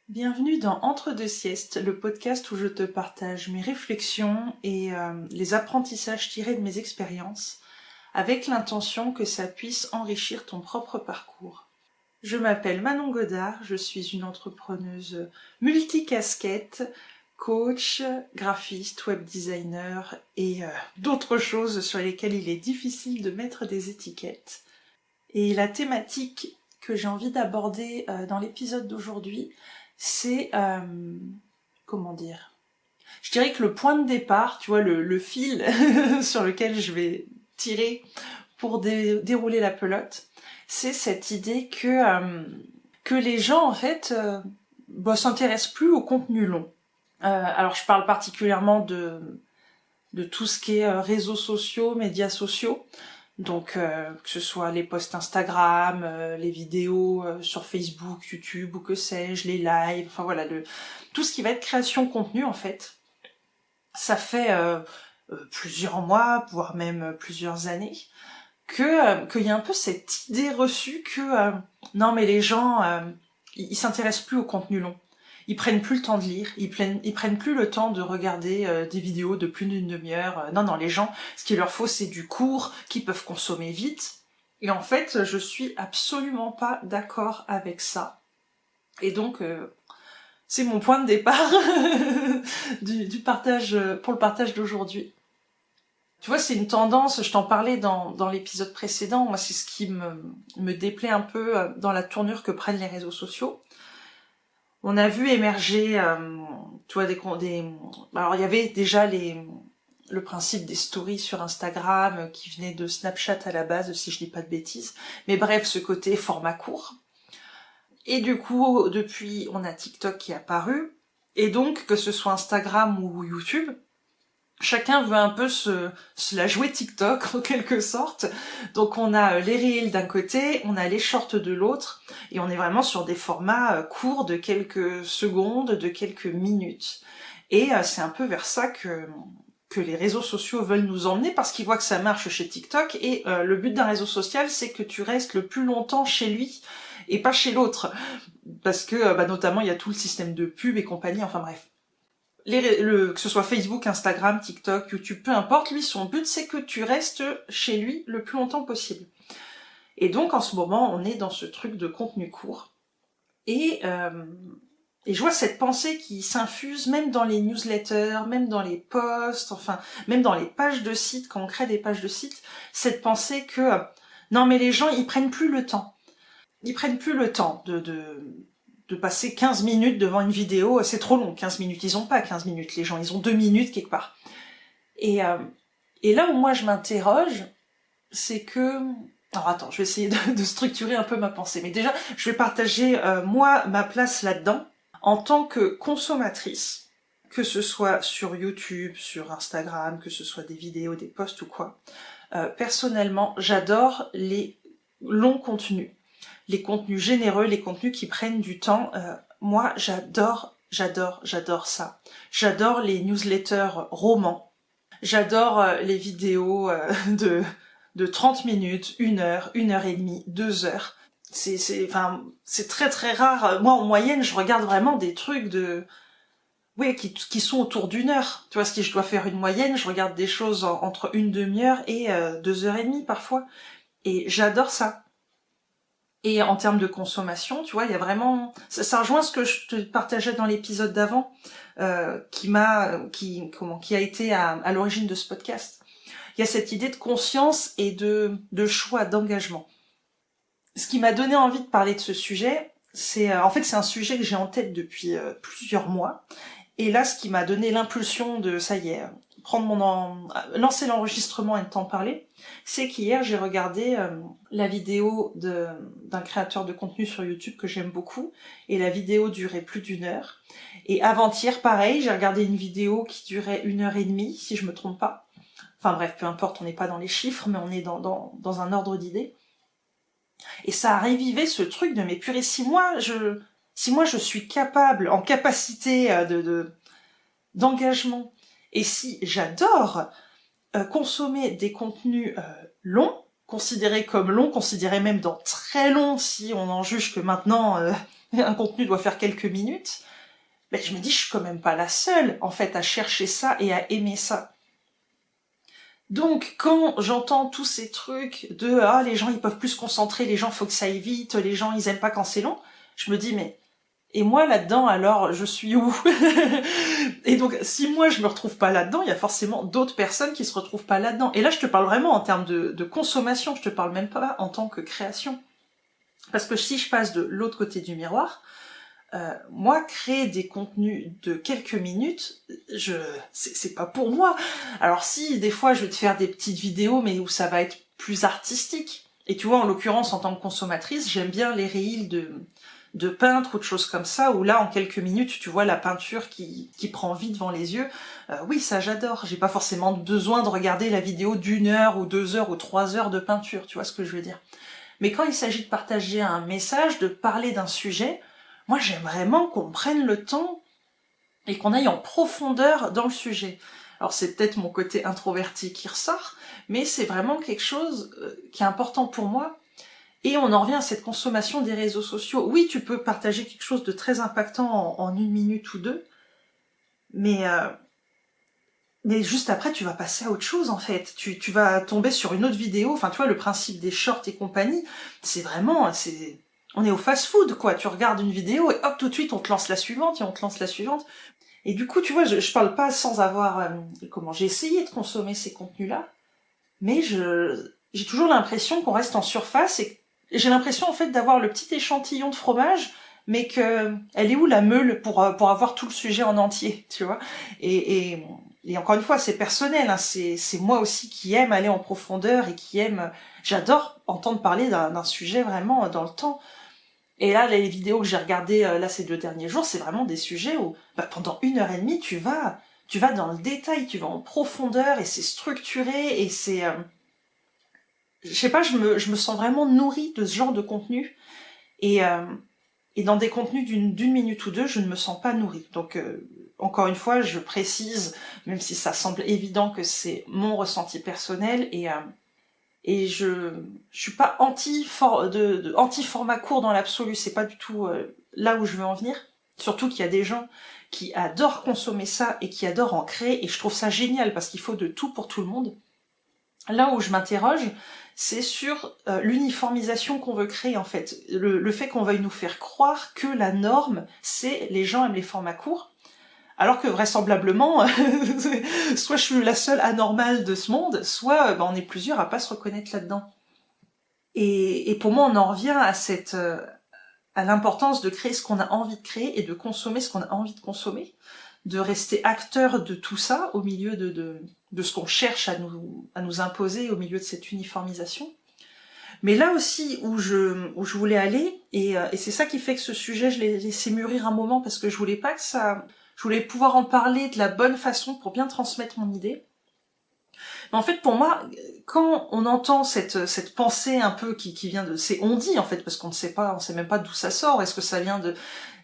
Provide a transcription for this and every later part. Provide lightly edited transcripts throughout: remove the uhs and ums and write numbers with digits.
Bienvenue dans Entre deux siestes, le podcast où je te partage mes réflexions et les apprentissages tirés de mes expériences, avec l'intention que ça puisse enrichir ton propre parcours. Je m'appelle Manon Godard, je suis une entrepreneuse multicasquette, coach, graphiste, web designer et d'autres choses sur lesquelles il est difficile de mettre des étiquettes. Et la thématique que j'ai envie d'aborder dans l'épisode d'aujourd'hui, c'est, comment dire, je dirais que le point de départ, tu vois, le fil sur lequel je vais tirer pour dérouler la pelote, c'est cette idée que les gens, en fait, s'intéressent plus au contenu long. Alors, je parle particulièrement de tout ce qui est réseaux sociaux, médias sociaux. Donc que ce soit les posts Instagram, les vidéos sur Facebook, YouTube ou que sais-je, les lives, enfin voilà, tout ce qui va être création de contenu en fait. Ça fait plusieurs mois, voire même plusieurs années, qu'il y a un peu cette idée reçue que non mais les gens, ils s'intéressent plus au contenu long. Ils prennent plus le temps de lire, ils prennent plus le temps de regarder des vidéos de plus d'une demi-heure. Non, les gens, ce qu'il leur faut, c'est du court, qu'ils peuvent consommer vite. Et en fait, je suis absolument pas d'accord avec ça. Et donc, c'est mon point de départ du partage, pour le partage d'aujourd'hui. Tu vois, c'est une tendance, je t'en parlais dans l'épisode précédent, moi c'est ce qui me déplaît un peu dans la tournure que prennent les réseaux sociaux. On a vu émerger, tu vois, alors il y avait déjà le principe des stories sur Instagram qui venait de Snapchat à la base, si je dis pas de bêtises. Mais bref, ce côté format court. Et du coup, depuis, on a TikTok qui est apparu. Et donc, que ce soit Instagram ou YouTube, chacun veut un peu se la jouer TikTok en quelque sorte. Donc on a les reels d'un côté, on a les shorts de l'autre, et on est vraiment sur des formats courts de quelques secondes, de quelques minutes. Et c'est un peu vers ça que les réseaux sociaux veulent nous emmener parce qu'ils voient que ça marche chez TikTok, et le but d'un réseau social, c'est que tu restes le plus longtemps chez lui et pas chez l'autre. Parce que notamment il y a tout le système de pub et compagnie, enfin bref. Que ce soit Facebook, Instagram, TikTok, YouTube, peu importe, lui, son but, c'est que tu restes chez lui le plus longtemps possible. Et donc, en ce moment, on est dans ce truc de contenu court. Et je vois cette pensée qui s'infuse même dans les newsletters, même dans les posts, enfin, même dans les pages de sites, quand on crée des pages de sites, cette pensée que, non mais les gens, ils prennent plus le temps. Ils prennent plus le temps de passer 15 minutes devant une vidéo, c'est trop long, 15 minutes, ils ont pas 15 minutes, les gens, ils ont 2 minutes quelque part. Et là où moi je m'interroge, c'est que... Alors attends, je vais essayer de structurer un peu ma pensée, mais déjà, je vais partager, moi, ma place là-dedans, en tant que consommatrice, que ce soit sur YouTube, sur Instagram, que ce soit des vidéos, des posts ou quoi. Personnellement, j'adore les longs contenus. Les contenus généreux, les contenus qui prennent du temps, moi j'adore ça. J'adore les newsletters romans, j'adore les vidéos de 30 minutes, 1 heure et demie, 2 heures. C'est très très rare. Moi en moyenne je regarde vraiment des trucs qui sont autour d'1 heure. Tu vois, si je dois faire une moyenne, je regarde des choses entre une demi-heure et 2 heures et demie parfois. Et j'adore ça. Et en termes de consommation, tu vois, il y a vraiment... Ça rejoint ce que je te partageais dans l'épisode d'avant, qui a été à l'origine de ce podcast. Il y a cette idée de conscience et de choix, d'engagement. Ce qui m'a donné envie de parler de ce sujet, c'est un sujet que j'ai en tête depuis plusieurs mois. Et là, ce qui m'a donné l'impulsion de, ça y est, lancer l'enregistrement et de t'en parler, c'est qu'hier j'ai regardé la vidéo d'un créateur de contenu sur YouTube que j'aime beaucoup, et la vidéo durait plus d'1 heure. Et avant-hier, pareil, j'ai regardé une vidéo qui durait 1 heure et demie, si je me trompe pas. Enfin bref, peu importe, on n'est pas dans les chiffres, mais on est dans un ordre d'idée. Et ça a ravivé ce truc de, mais purée, si moi je suis capable, en capacité d'engagement, et si j'adore consommer des contenus longs, considéré comme long, considéré même dans très long si on en juge que maintenant un contenu doit faire quelques minutes, ben je me dis je suis quand même pas la seule en fait à chercher ça et à aimer ça. Donc quand j'entends tous ces trucs de ah les gens ils peuvent plus se concentrer, les gens faut que ça aille vite, les gens ils aiment pas quand c'est long, je me dis mais et moi là-dedans alors je suis où? Et donc si moi je me retrouve pas là-dedans, il y a forcément d'autres personnes qui se retrouvent pas là-dedans. Et là je te parle vraiment en termes de consommation, je te parle même pas en tant que création. Parce que si je passe de l'autre côté du miroir, moi, créer des contenus de quelques minutes, c'est pas pour moi. Alors si, des fois, je vais te faire des petites vidéos, mais où ça va être plus artistique. Et tu vois, en l'occurrence, en tant que consommatrice, j'aime bien les reels de peintres ou de choses comme ça, où là, en quelques minutes, tu vois la peinture qui prend vie devant les yeux. Oui, ça, j'adore. J'ai pas forcément besoin de regarder la vidéo d'1 heure ou 2 heures ou 3 heures de peinture, tu vois ce que je veux dire. Mais quand il s'agit de partager un message, de parler d'un sujet, moi, j'aime vraiment qu'on prenne le temps et qu'on aille en profondeur dans le sujet. Alors, c'est peut-être mon côté introverti qui ressort, mais c'est vraiment quelque chose qui est important pour moi. Et on en revient à cette consommation des réseaux sociaux. Oui, tu peux partager quelque chose de très impactant en 1 minute ou 2, mais juste après, tu vas passer à autre chose, en fait. Tu vas tomber sur une autre vidéo. Enfin, tu vois, le principe des shorts et compagnie, c'est vraiment... On est au fast-food, quoi. Tu regardes une vidéo et hop, tout de suite, on te lance la suivante et on te lance la suivante. Et du coup, tu vois, je parle pas sans avoir... j'ai essayé de consommer ces contenus-là, mais j'ai toujours l'impression qu'on reste en surface et j'ai l'impression, en fait, d'avoir le petit échantillon de fromage, mais elle est où la meule pour avoir tout le sujet en entier, tu vois. Et encore une fois, c'est personnel, hein, c'est moi aussi qui aime aller en profondeur et qui aime... J'adore entendre parler d'un sujet vraiment dans le temps. Et là, les vidéos que j'ai regardées là ces 2 derniers jours, c'est vraiment des sujets où pendant 1 heure et demie, tu vas dans le détail, tu vas en profondeur et c'est structuré et c'est... je sais pas, je me sens vraiment nourrie de ce genre de contenu. Et dans des contenus d'une minute ou 2, je ne me sens pas nourrie. Donc, encore une fois, je précise, même si ça semble évident que c'est mon ressenti personnel, et je suis pas anti-format court dans l'absolu, c'est pas du tout là où je veux en venir. Surtout qu'il y a des gens qui adorent consommer ça et qui adorent en créer, et je trouve ça génial parce qu'il faut de tout pour tout le monde. Là où je m'interroge, c'est sur l'uniformisation qu'on veut créer en fait. Le fait qu'on veuille nous faire croire que la norme, c'est les gens aiment les formats courts, alors que vraisemblablement, soit je suis la seule anormale de ce monde, soit on est plusieurs à pas se reconnaître là-dedans. Et pour moi, on en revient à l'importance de créer ce qu'on a envie de créer et de consommer ce qu'on a envie de consommer, de rester acteur de tout ça au milieu de ce qu'on cherche à nous imposer, au milieu de cette uniformisation. Mais là aussi où je voulais aller, et c'est ça qui fait que ce sujet, je l'ai laissé mûrir un moment parce que je voulais pas que ça... Je voulais pouvoir en parler de la bonne façon pour bien transmettre mon idée. Mais en fait, pour moi, quand on entend cette pensée un peu qui vient de... C'est on dit en fait, parce qu'on ne sait pas, on sait même pas d'où ça sort. Est-ce que ça vient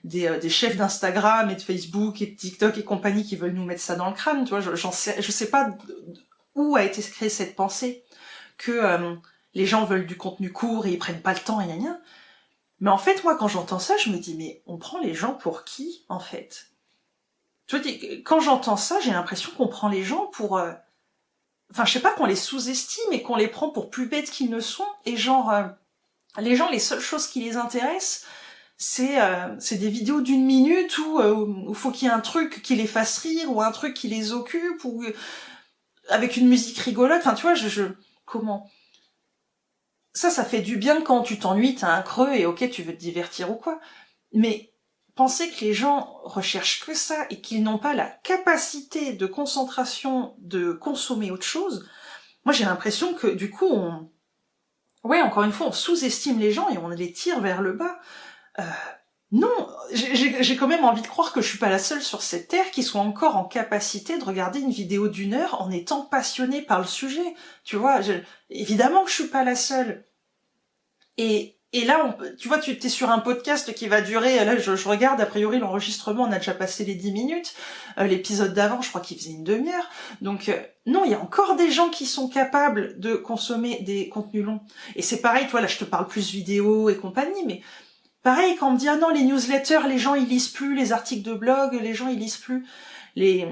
des chefs d'Instagram et de Facebook et de TikTok et compagnie qui veulent nous mettre ça dans le crâne, tu vois, je sais pas où a été créée cette pensée que les gens veulent du contenu court et ils prennent pas le temps et gna gna. Mais en fait, moi, quand j'entends ça, je me dis, mais on prend les gens pour qui, en fait? Tu vois, quand j'entends ça, j'ai l'impression qu'on prend les gens pour... Enfin, je sais pas, qu'on les sous-estime et qu'on les prend pour plus bêtes qu'ils ne sont. Et genre, les gens, les seules choses qui les intéressent, c'est des vidéos d'1 minute où faut qu'il y ait un truc qui les fasse rire, ou un truc qui les occupe, ou avec une musique rigolote. Enfin, tu vois, comment... Ça fait du bien quand tu t'ennuies, t'as un creux et ok, tu veux te divertir ou quoi. Mais penser que les gens recherchent que ça et qu'ils n'ont pas la capacité de concentration de consommer autre chose, moi j'ai l'impression que du coup encore une fois, on sous-estime les gens et on les tire vers le bas. Non, j'ai quand même envie de croire que je suis pas la seule sur cette terre qui soit encore en capacité de regarder une vidéo d'1 heure en étant passionnée par le sujet. Tu vois, évidemment que je suis pas la seule. Et Et là, tu vois, tu es sur un podcast qui va durer, là je regarde, a priori l'enregistrement, on a déjà passé les 10 minutes, l'épisode d'avant, je crois qu'il faisait une demi-heure, donc non, il y a encore des gens qui sont capables de consommer des contenus longs. Et c'est pareil, toi là je te parle plus vidéo et compagnie, mais pareil, quand on me dit, ah non, les newsletters, les gens ils lisent plus, les articles de blog, les gens ils lisent plus, les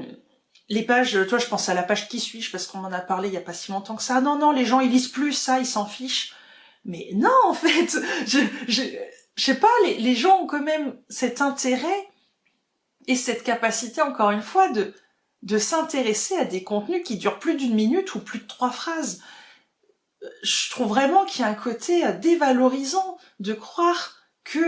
pages, toi je pense à la page Qui suis-je, parce qu'on en a parlé il y a pas si longtemps que ça, non, les gens ils lisent plus ça, ils s'en fichent. Mais non, en fait, je sais pas, les gens ont quand même cet intérêt et cette capacité, encore une fois, de s'intéresser à des contenus qui durent plus d'1 minute ou plus de 3 phrases. Je trouve vraiment qu'il y a un côté dévalorisant de croire que...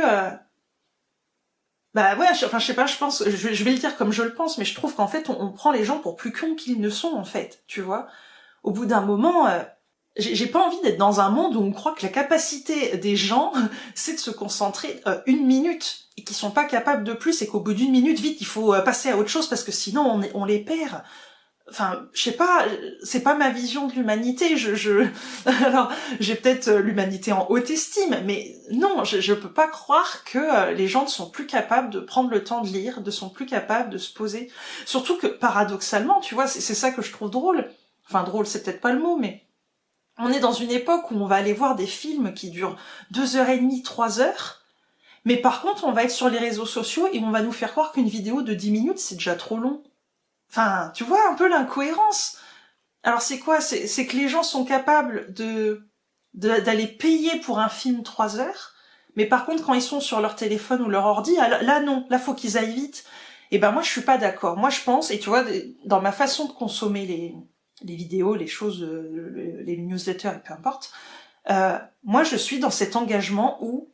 je sais pas, je pense, je vais le dire comme je le pense, mais je trouve qu'en fait, on prend les gens pour plus cons qu'ils ne sont, en fait, tu vois. Au bout d'un moment... j'ai pas envie d'être dans un monde où on croit que la capacité des gens, c'est de se concentrer 1 minute, et qu'ils sont pas capables de plus, et qu'au bout d'1 minute, vite, il faut passer à autre chose, parce que sinon, on les perd. Enfin, je sais pas, c'est pas ma vision de l'humanité, alors, j'ai peut-être l'humanité en haute estime, mais non, je peux pas croire que les gens ne sont plus capables de prendre le temps de lire, ne sont plus capables de se poser. Surtout que, paradoxalement, tu vois, c'est ça que je trouve drôle. Enfin, drôle, c'est peut-être pas le mot, mais on est dans une époque où on va aller voir des films qui durent 2h30, 3 heures, mais par contre, on va être sur les réseaux sociaux et on va nous faire croire qu'une vidéo de 10 minutes, c'est déjà trop long. Enfin, tu vois un peu l'incohérence. Alors c'est quoi? C'est que les gens sont capables d'aller payer pour un film 3 heures, mais par contre, quand ils sont sur leur téléphone ou leur ordi, là non, là faut qu'ils aillent vite. Et ben moi, je suis pas d'accord. Moi, je pense, et tu vois, dans ma façon de consommer les vidéos, les choses, les newsletters, et peu importe. Moi, je suis dans cet engagement où,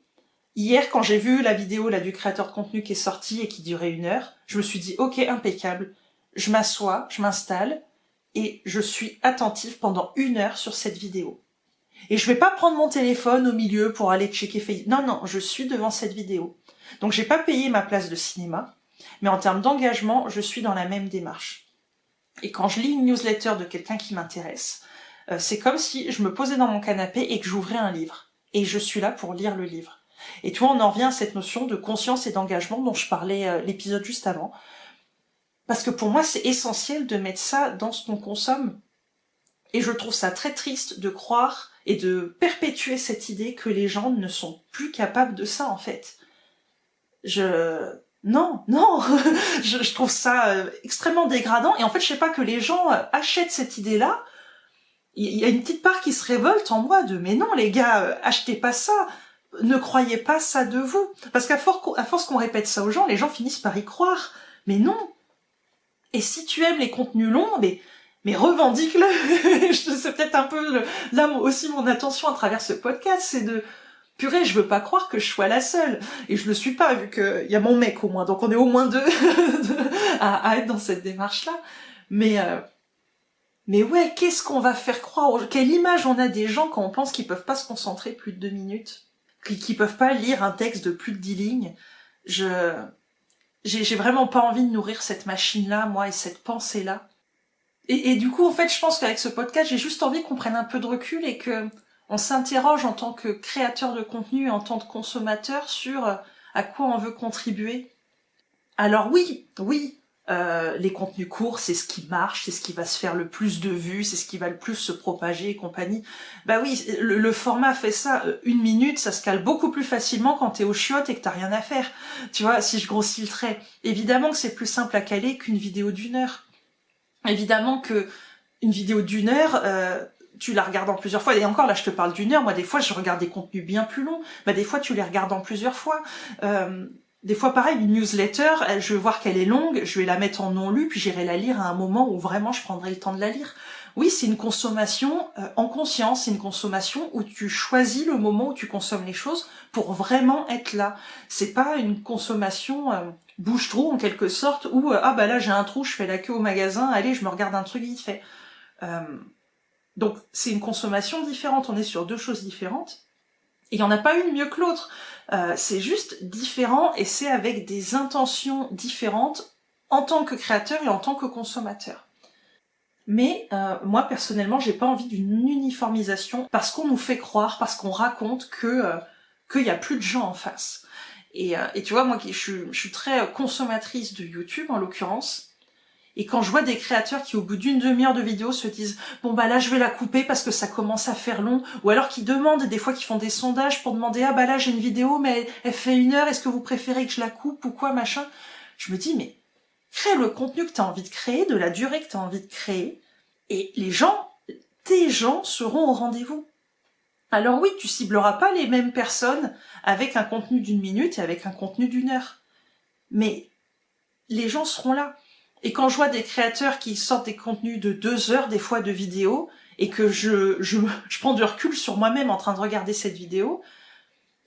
hier, quand j'ai vu la vidéo là du créateur de contenu qui est sorti et qui durait 1 heure, je me suis dit, ok, impeccable, je m'assois, je m'installe, et je suis attentive pendant 1 heure sur cette vidéo. Et je vais pas prendre mon téléphone au milieu pour aller checker Facebook. Non, je suis devant cette vidéo. Donc j'ai pas payé ma place de cinéma, mais en termes d'engagement, je suis dans la même démarche. Et quand je lis une newsletter de quelqu'un qui m'intéresse, c'est comme si je me posais dans mon canapé et que j'ouvrais un livre. Et je suis là pour lire le livre. Et tu vois, on en revient à cette notion de conscience et d'engagement dont je parlais l'épisode juste avant. Parce que pour moi, c'est essentiel de mettre ça dans ce qu'on consomme. Et je trouve ça très triste de croire et de perpétuer cette idée que les gens ne sont plus capables de ça, en fait. Non, je trouve ça extrêmement dégradant. Et en fait, je sais pas, que les gens achètent cette idée-là. Il y a une petite part qui se révolte en moi de, mais non les gars, achetez pas ça. Ne croyez pas ça de vous. Parce qu'à force qu'on répète ça aux gens, les gens finissent par y croire. Mais non. Et si tu aimes les contenus longs, mais revendique-le. C'est peut-être un peu là aussi mon attention à travers ce podcast, c'est de... Purée, je veux pas croire que je sois la seule. Et je le suis pas, vu qu'il y a mon mec au moins. Donc on est au moins 2 à être dans cette démarche-là. Mais ouais, qu'est-ce qu'on va faire croire? Quelle image on a des gens quand on pense qu'ils peuvent pas se concentrer plus de 2 minutes? Qu'ils peuvent pas lire un texte de plus de 10 lignes? J'ai vraiment pas envie de nourrir cette machine-là, moi, et cette pensée-là. Et du coup, en fait, je pense qu'avec ce podcast, j'ai juste envie qu'on prenne un peu de recul et que on s'interroge en tant que créateur de contenu et en tant que consommateur sur à quoi on veut contribuer. Alors oui, les contenus courts, c'est ce qui marche, c'est ce qui va se faire le plus de vues, c'est ce qui va le plus se propager et compagnie. Bah oui, le format fait ça. 1 minute, ça se cale beaucoup plus facilement quand t'es au chiottes et que t'as rien à faire. Tu vois, si je grossis le trait. Évidemment que c'est plus simple à caler qu'une vidéo d'1 heure. Évidemment que une vidéo d'1 heure... tu la regardes en plusieurs fois, et encore là je te parle d'1 heure, moi des fois je regarde des contenus bien plus longs, bah des fois tu les regardes en plusieurs fois, des fois pareil, une newsletter, je vais voir qu'elle est longue, je vais la mettre en non lu, puis j'irai la lire à un moment où vraiment je prendrai le temps de la lire. Oui, c'est une consommation en conscience, c'est une consommation où tu choisis le moment où tu consommes les choses pour vraiment être là. C'est pas une consommation bouche-trou en quelque sorte, où ah bah là j'ai un trou, je fais la queue au magasin, allez je me regarde un truc vite fait. Donc c'est une consommation différente, on est sur 2 choses différentes, et il n'y en a pas une mieux que l'autre, c'est juste différent, et c'est avec des intentions différentes en tant que créateur et en tant que consommateur. Mais moi personnellement, j'ai pas envie d'une uniformisation, parce qu'on nous fait croire, parce qu'on raconte que qu'il y a plus de gens en face. Et tu vois, moi, je suis très consommatrice de YouTube, en l'occurrence. Et quand je vois des créateurs qui, au bout d'une demi-heure de vidéo, se disent « Bon, bah là, je vais la couper parce que ça commence à faire long. » Ou alors qui demandent, des fois, qui font des sondages pour demander « Ah, bah là, j'ai une vidéo, mais elle fait 1 heure. Est-ce que vous préférez que je la coupe ou quoi, machin ?» Je me dis « Mais crée le contenu que tu as envie de créer, de la durée que tu as envie de créer. Et tes gens seront au rendez-vous. » Alors oui, tu cibleras pas les mêmes personnes avec un contenu d'1 minute et avec un contenu d'1 heure. Mais les gens seront là. Et quand je vois des créateurs qui sortent des contenus de 2 heures, des fois de vidéos, et que je prends du recul sur moi-même en train de regarder cette vidéo,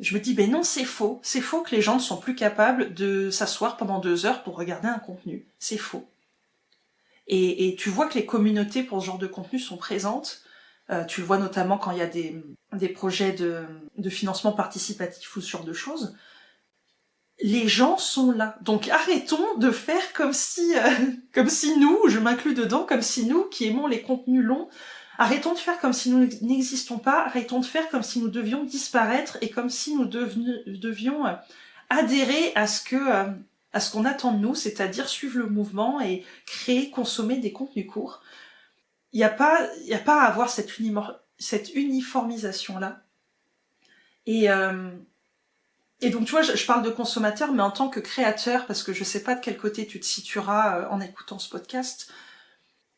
je me dis, ben non, c'est faux. C'est faux que les gens ne sont plus capables de s'asseoir pendant 2 heures pour regarder un contenu. C'est faux. Et tu vois que les communautés pour ce genre de contenu sont présentes. Tu le vois notamment quand il y a des projets de financement participatif ou ce genre de choses. Les gens sont là. Donc arrêtons de faire comme si nous, je m'inclus dedans, comme si nous qui aimons les contenus longs, arrêtons de faire comme si nous n'existons pas, arrêtons de faire comme si nous devions disparaître et comme si nous devions adhérer à ce qu'on attend de nous, c'est-à-dire suivre le mouvement et créer, consommer des contenus courts. Il n'y a pas à avoir cette uniformisation-là. Et donc, tu vois, je parle de consommateur, mais en tant que créateur, parce que je sais pas de quel côté tu te situeras en écoutant ce podcast,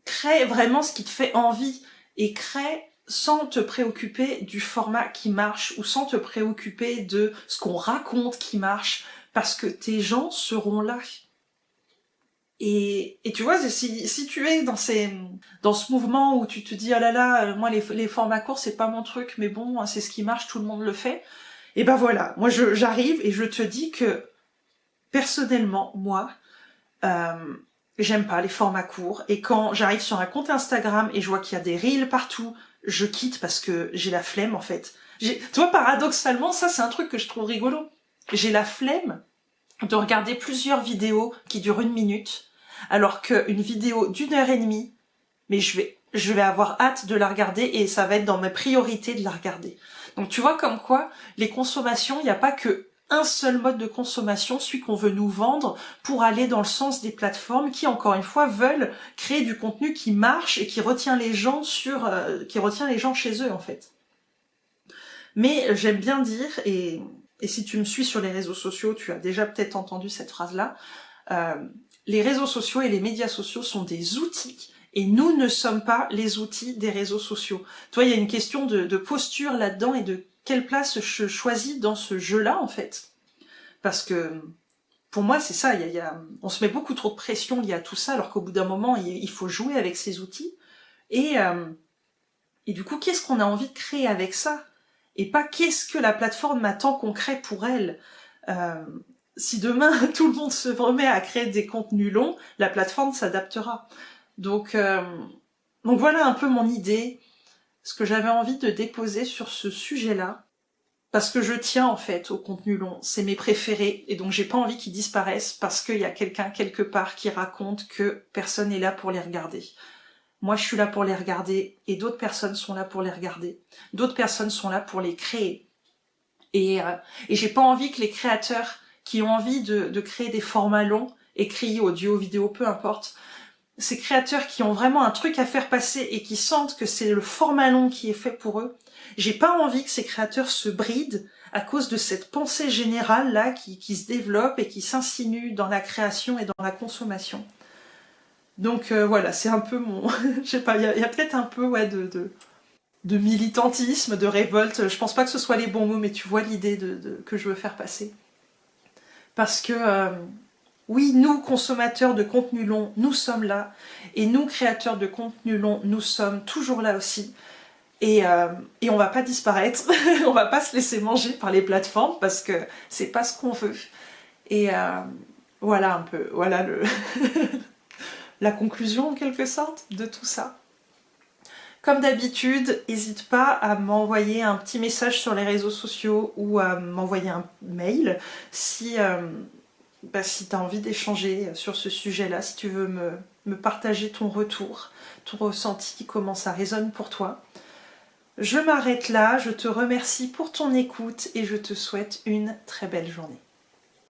crée vraiment ce qui te fait envie et crée sans te préoccuper du format qui marche ou sans te préoccuper de ce qu'on raconte qui marche, parce que tes gens seront là. Et tu vois, si tu es dans ce mouvement où tu te dis « Ah là là, moi les formats courts c'est pas mon truc, mais bon, c'est ce qui marche, tout le monde le fait », et ben voilà, moi j'arrive et je te dis que personnellement, moi, j'aime pas les formats courts. Et quand j'arrive sur un compte Instagram et je vois qu'il y a des reels partout, je quitte parce que j'ai la flemme en fait. Tu vois, paradoxalement, ça c'est un truc que je trouve rigolo. J'ai la flemme de regarder plusieurs vidéos qui durent 1 minute, alors qu'une vidéo d'1 heure et demie, mais je vais avoir hâte de la regarder et ça va être dans mes priorités de la regarder. Donc tu vois comme quoi, les consommations, il n'y a pas que un seul mode de consommation, celui qu'on veut nous vendre pour aller dans le sens des plateformes qui, encore une fois, veulent créer du contenu qui marche et qui retient les gens chez eux, en fait. Mais j'aime bien dire, et si tu me suis sur les réseaux sociaux, tu as déjà peut-être entendu cette phrase-là, les réseaux sociaux et les médias sociaux sont des outils et nous ne sommes pas les outils des réseaux sociaux. Tu vois, il y a une question de posture là-dedans et de quelle place je choisis dans ce jeu-là, en fait. Parce que, pour moi, c'est ça, on se met beaucoup trop de pression liée à tout ça, alors qu'au bout d'un moment, il faut jouer avec ces outils. Et du coup, qu'est-ce qu'on a envie de créer avec ça? Et pas qu'est-ce que la plateforme attend qu'on crée pour elle. Si demain, tout le monde se remet à créer des contenus longs, la plateforme s'adaptera. Donc voilà un peu mon idée, ce que j'avais envie de déposer sur ce sujet-là, parce que je tiens en fait au contenu long, c'est mes préférés, et donc j'ai pas envie qu'ils disparaissent parce qu'il y a quelqu'un quelque part qui raconte que personne n'est là pour les regarder. Moi je suis là pour les regarder, et d'autres personnes sont là pour les regarder, d'autres personnes sont là pour les créer. Et j'ai pas envie que les créateurs qui ont envie de créer des formats longs, écrits, audio, vidéo, peu importe, ces créateurs qui ont vraiment un truc à faire passer et qui sentent que c'est le format long qui est fait pour eux, j'ai pas envie que ces créateurs se brident à cause de cette pensée générale là qui se développe et qui s'insinue dans la création et dans la consommation. Donc voilà, c'est un peu mon... je sais pas, il y a peut-être un peu de militantisme, de révolte. Je pense pas que ce soit les bons mots, mais tu vois l'idée que je veux faire passer. Parce que... oui, nous, consommateurs de contenu long, nous sommes là. Et nous, créateurs de contenu long, nous sommes toujours là aussi. Et on va pas disparaître. On va pas se laisser manger par les plateformes parce que c'est pas ce qu'on veut. Et voilà un peu, voilà la conclusion en quelque sorte de tout ça. Comme d'habitude, n'hésite pas à m'envoyer un petit message sur les réseaux sociaux ou à m'envoyer un mail si tu as envie d'échanger sur ce sujet-là, si tu veux me partager ton retour, ton ressenti, comment ça résonne pour toi. Je m'arrête là, je te remercie pour ton écoute et je te souhaite une très belle journée.